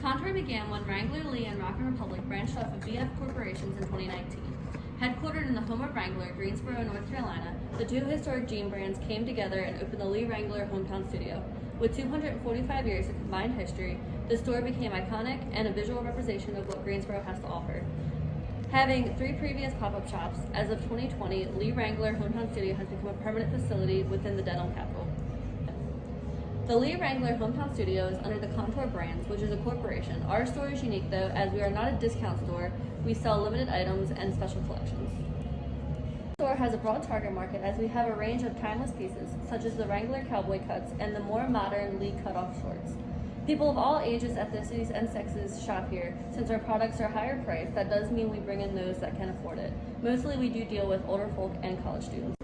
Contour began when Wrangler, Lee, and Rock & Republic branched off of BF Corporations in 2019. Headquartered in the home of Wrangler, Greensboro, North Carolina, the two historic jean brands came together and opened the Lee Wrangler hometown studio. With 245 years of combined history, the store became iconic and a visual representation of what Greensboro has to offer. Having 3 previous pop-up shops, as of 2020, Lee Wrangler Hometown Studio has become a permanent facility within the dental capital. The Lee Wrangler Hometown Studio is under the Contour Brands, which is a corporation. Our store is unique though, as we are not a discount store. We sell limited items and special collections. The store has a broad target market as we have a range of timeless pieces, such as the Wrangler cowboy cuts and the more modern Lee cutoff shorts. People of all ages, ethnicities, and sexes shop here. Since our products are higher priced, that does mean we bring in those that can afford it. Mostly we do deal with older folk and college students.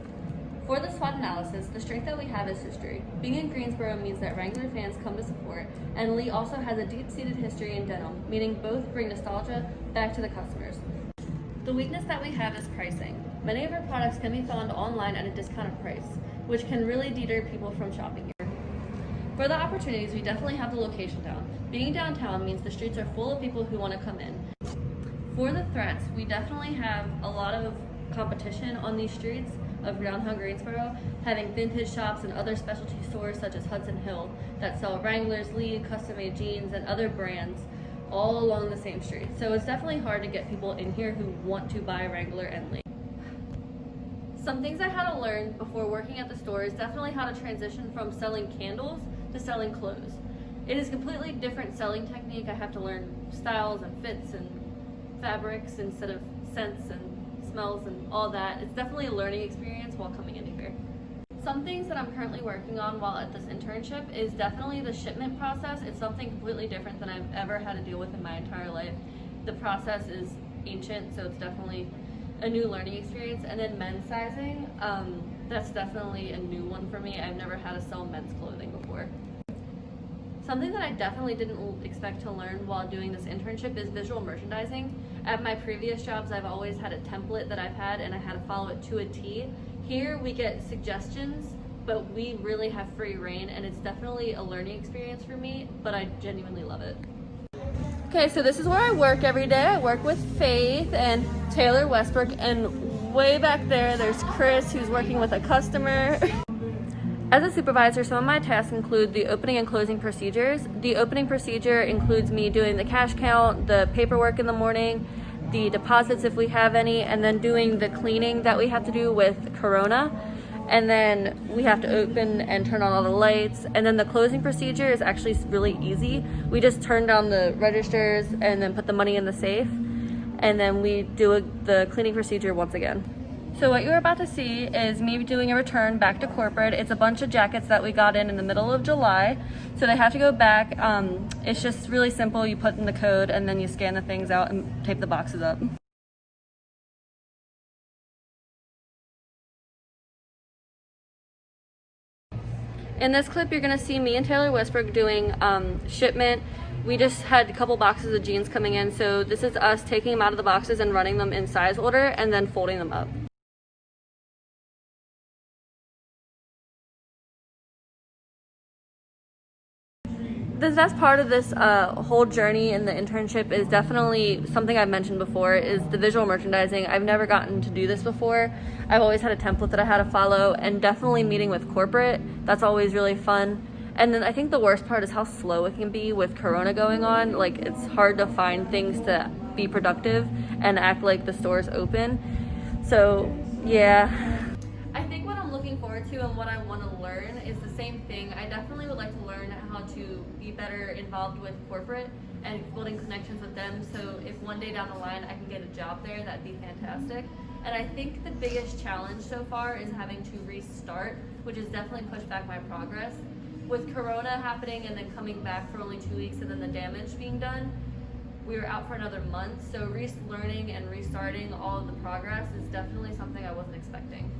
For the SWOT analysis, the strength that we have is history. Being in Greensboro means that Wrangler fans come to support, and Lee also has a deep-seated history in denim, meaning both bring nostalgia back to the customers. The weakness that we have is pricing. Many of our products can be found online at a discounted price, which can really deter people from shopping here. For the opportunities, we definitely have the location down. Being downtown means the streets are full of people who want to come in. For the threats, we definitely have a lot of competition on these streets of downtown Greensboro, having vintage shops and other specialty stores such as Hudson Hill that sell Wranglers, Lee, custom-made jeans, and other brands all along the same street. So it's definitely hard to get people in here who want to buy Wrangler and Lee. Some things I had to learn before working at the store is definitely how to transition from selling candles to selling clothes. It is a completely different selling technique. I have to learn styles and fits and fabrics instead of scents and smells and all that. It's definitely a learning experience while coming in here. Some things that I'm currently working on while at this internship is definitely the shipment process. It's something completely different than I've ever had to deal with in my entire life. The process is ancient, so it's definitely a new learning experience. And then men's sizing, that's definitely a new one for me. I've never had to sell men's clothing before. Something that I definitely didn't expect to learn while doing this internship is visual merchandising. At my previous jobs, I've always had a template that I've had and I had to follow it to a T. Here we get suggestions, but we really have free reign, and it's definitely a learning experience for me, but I genuinely love it. Okay, so this is where I work every day. I work with Faith and Taylor Westbrook, and way back there's Chris, who's working with a customer. As a supervisor, some of my tasks include the opening and closing procedures. The opening procedure includes me doing the cash count, the paperwork in the morning, the deposits if we have any, and then doing the cleaning that we have to do with Corona. And then we have to open and turn on all the lights. And then the closing procedure is actually really easy. We just turn down the registers and then put the money in the safe. And then we do the cleaning procedure once again. So what you're about to see is me doing a return back to corporate. It's a bunch of jackets that we got in the middle of July. So they have to go back. It's just really simple. You put in the code and then you scan the things out and tape the boxes up. In this clip, you're gonna see me and Taylor Westbrook doing shipment. We just had a couple boxes of jeans coming in. So this is us taking them out of the boxes and running them in size order and then folding them up. The best part of this whole journey in the internship is definitely something I've mentioned before, is the visual merchandising. I've never gotten to do this before. I've always had a template that I had to follow, and definitely meeting with corporate, that's always really fun. And then I think the worst part is how slow it can be with Corona going on. Like, it's hard to find things to be productive and act like the store's open. So yeah. I think what I'm looking forward to and what I want to learn is the same thing. I definitely would like to learn how to be better involved with corporate and building connections with them, so if one day down the line I can get a job there, that'd be fantastic. And I think the biggest challenge so far is having to restart, which has definitely pushed back my progress. With Corona happening and then coming back for only 2 weeks and then the damage being done, we were out for another month, so relearning and restarting all of the progress is definitely something I wasn't expecting.